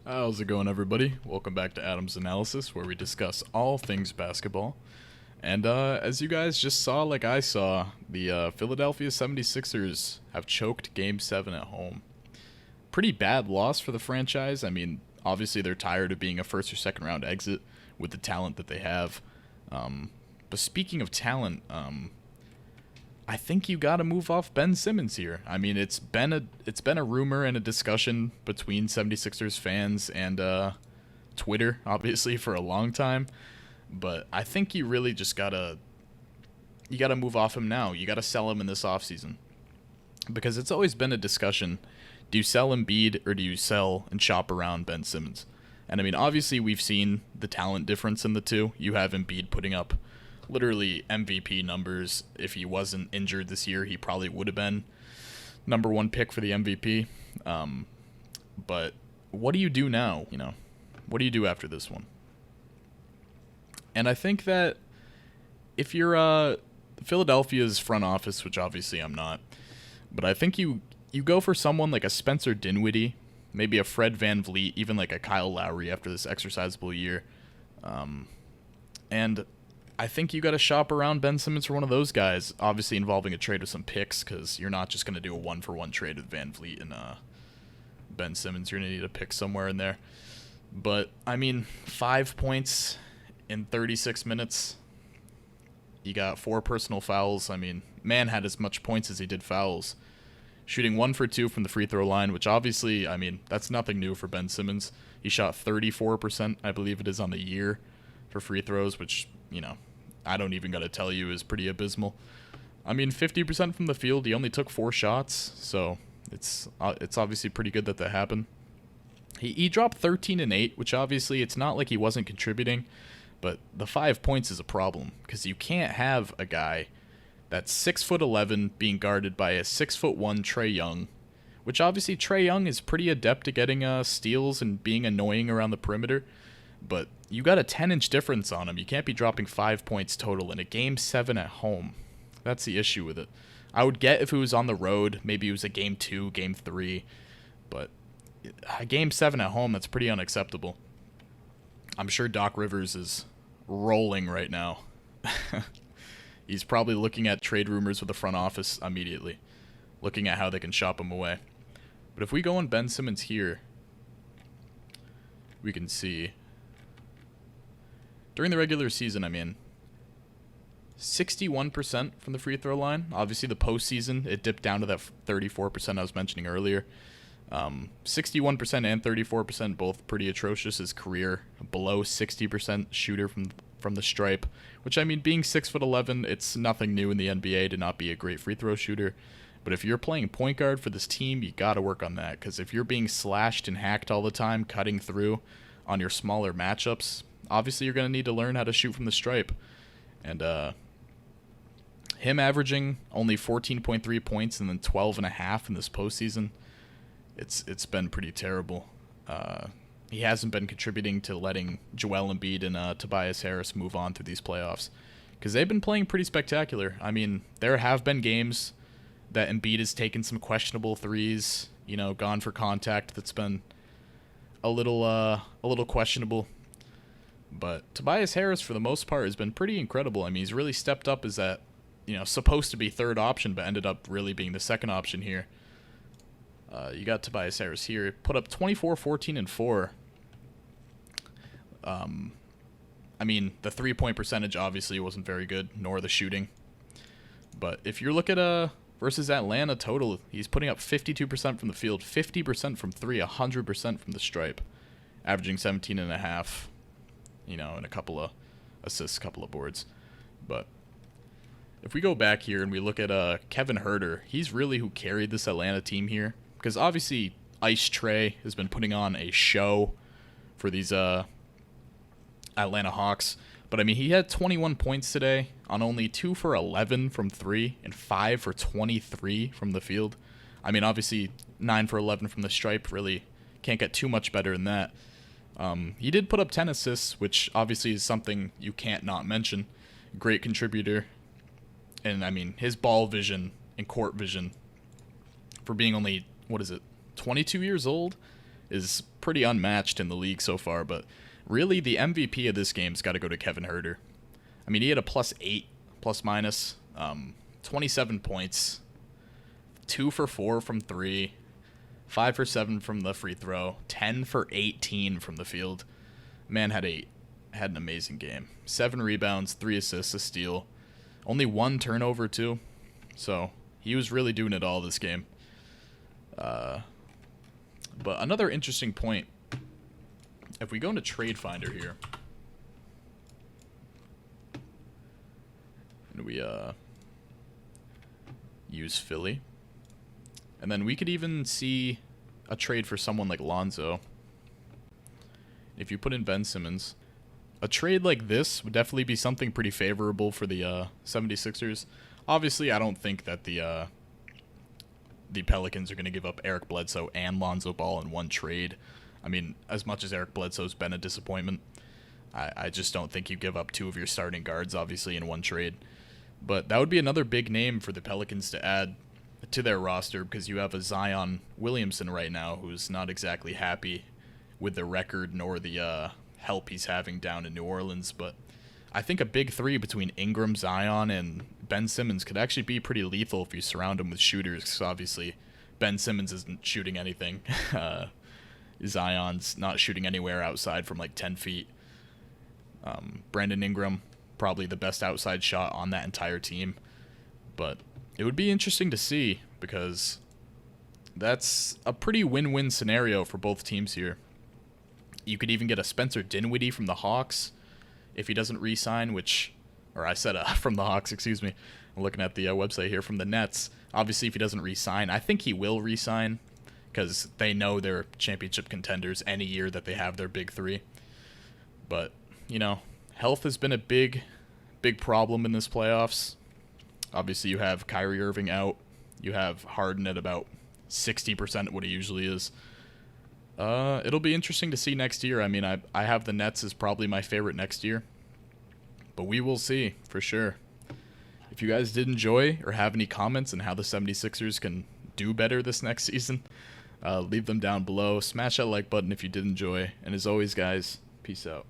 How's it going, everybody? Welcome back to Adam's Analysis, where we discuss all things basketball. And as you guys just saw, like I saw, the Philadelphia 76ers have choked Game 7 at home. Pretty bad loss for the franchise. I mean, obviously they're tired of being a first or second round exit with the talent that they have. But speaking of talent, I think you got to move off Ben Simmons here. I mean, it's been a rumor and a discussion between 76ers fans and Twitter, obviously, for a long time. But I think you really just gotta move off him now. You gotta sell him in this offseason. Because it's always been a discussion. Do you sell Embiid or do you sell and shop around Ben Simmons? And I mean, obviously we've seen the talent difference in the two. You have Embiid putting up literally MVP numbers. If he wasn't injured this year, he probably would have been number one pick for the MVP. But what do you do now? What do you do after this one? And I think that if you're Philadelphia's front office, which obviously I'm not, but I think you go for someone like a Spencer Dinwiddie, maybe a Fred VanVleet, even like a Kyle Lowry after this exercisable year. And I think you got to shop around Ben Simmons for one of those guys, obviously involving a trade with some picks, because you're not just going to do a one-for-one trade with VanVleet and Ben Simmons. You're going to need a pick somewhere in there. But, I mean, 5 points in 36 minutes. You got 4 personal fouls. I mean, man had as much points as he did fouls. Shooting 1 for 2 from the free throw line, which obviously, I mean, that's nothing new for Ben Simmons. He shot 34%, I believe it is, on the year for free throws, which, I don't even got to tell you is pretty abysmal. I mean, 50% from the field, he only took 4 shots, so it's obviously pretty good that happened. He dropped 13 and 8, which obviously it's not like he wasn't contributing, but the 5 points is a problem because you can't have a guy that's 6'11" being guarded by a 6'1" Trae Young, which obviously Trae Young is pretty adept at getting steals and being annoying around the perimeter. But you got a 10-inch difference on him. You can't be dropping 5 points total in a Game 7 at home. That's the issue with it. I would get if it was on the road. Maybe it was a Game 2, Game 3. But a Game 7 at home, that's pretty unacceptable. I'm sure Doc Rivers is rolling right now. He's probably looking at trade rumors with the front office immediately, looking at how they can shop him away. But if we go on Ben Simmons here, we can see during the regular season, 61% from the free throw line. Obviously, the postseason, it dipped down to that 34% I was mentioning earlier. 61% and 34%, both pretty atrocious. His career below 60% shooter from the stripe, which, being 6'11", it's nothing new in the NBA to not be a great free throw shooter. But if you're playing point guard for this team, you got to work on that, because if you're being slashed and hacked all the time, cutting through on your smaller matchups, obviously you're going to need to learn how to shoot from the stripe. And him averaging only 14.3 points and then 12.5 in this postseason, it's been pretty terrible. He hasn't been contributing to letting Joel Embiid and Tobias Harris move on through these playoffs, because they've been playing pretty spectacular. There have been games that Embiid has taken some questionable threes, gone for contact that's been a little questionable. But Tobias Harris, for the most part, has been pretty incredible. He's really stepped up as that, supposed to be third option, but ended up really being the second option here. You got Tobias Harris here. Put up 24, 14, and 4. The 3-point percentage obviously wasn't very good, nor the shooting. But if you look at versus Atlanta total, he's putting up 52% from the field, 50% from 3, 100% from the stripe, averaging 17.5. And a couple of assists, a couple of boards. But if we go back here and we look at Kevin Huerter, he's really who carried this Atlanta team here. Because obviously Ice Trae has been putting on a show for these Atlanta Hawks. But he had 21 points today on only 2 for 11 from 3 and 5 for 23 from the field. Obviously 9 for 11 from the stripe, really can't get too much better than that. He did put up 10 assists, which obviously is something you can't not mention. Great contributor. And, his ball vision and court vision for being only, 22 years old is pretty unmatched in the league so far, but really the MVP of this game's got to go to Kevin Huerter. I mean, he had a +8, plus minus, 27 points, 2 for 4 from 3, 5 for 7 from the free throw, 10 for 18 from the field. Man had an amazing game. 7 rebounds, 3 assists, a steal, only 1 turnover too. So he was really doing it all this game. But another interesting point, if we go into Trade Finder here, and we use Philly, and then we could even see a trade for someone like Lonzo. If you put in Ben Simmons, a trade like this would definitely be something pretty favorable for the 76ers. Obviously, I don't think that the Pelicans are going to give up Eric Bledsoe and Lonzo Ball in one trade. I mean, as much as Eric Bledsoe's been a disappointment, I just don't think you give up 2 of your starting guards, obviously, in one trade. But that would be another big name for the Pelicans to add to their roster, because you have a Zion Williamson right now who's not exactly happy with the record nor the help he's having down in New Orleans. But I think a big 3 between Ingram, Zion, and Ben Simmons could actually be pretty lethal if you surround him with shooters, because obviously Ben Simmons isn't shooting anything. Zion's not shooting anywhere outside from like 10 feet. Brandon Ingram, probably the best outside shot on that entire team. But it would be interesting to see, because that's a pretty win-win scenario for both teams here. You could even get a Spencer Dinwiddie from the Hawks if he doesn't re-sign, or I said from the Hawks, excuse me. I'm looking at the website here, from the Nets. Obviously, if he doesn't re-sign, I think he will re-sign, because they know they're championship contenders any year that they have their big 3. But, you know, health has been a big problem in this playoffs. Obviously, you have Kyrie Irving out. You have Harden at about 60% what he usually is. It'll be interesting to see next year. I mean, I have the Nets as probably my favorite next year. But we will see, for sure. If you guys did enjoy or have any comments on how the 76ers can do better this next season, leave them down below. Smash that like button if you did enjoy. And as always, guys, peace out.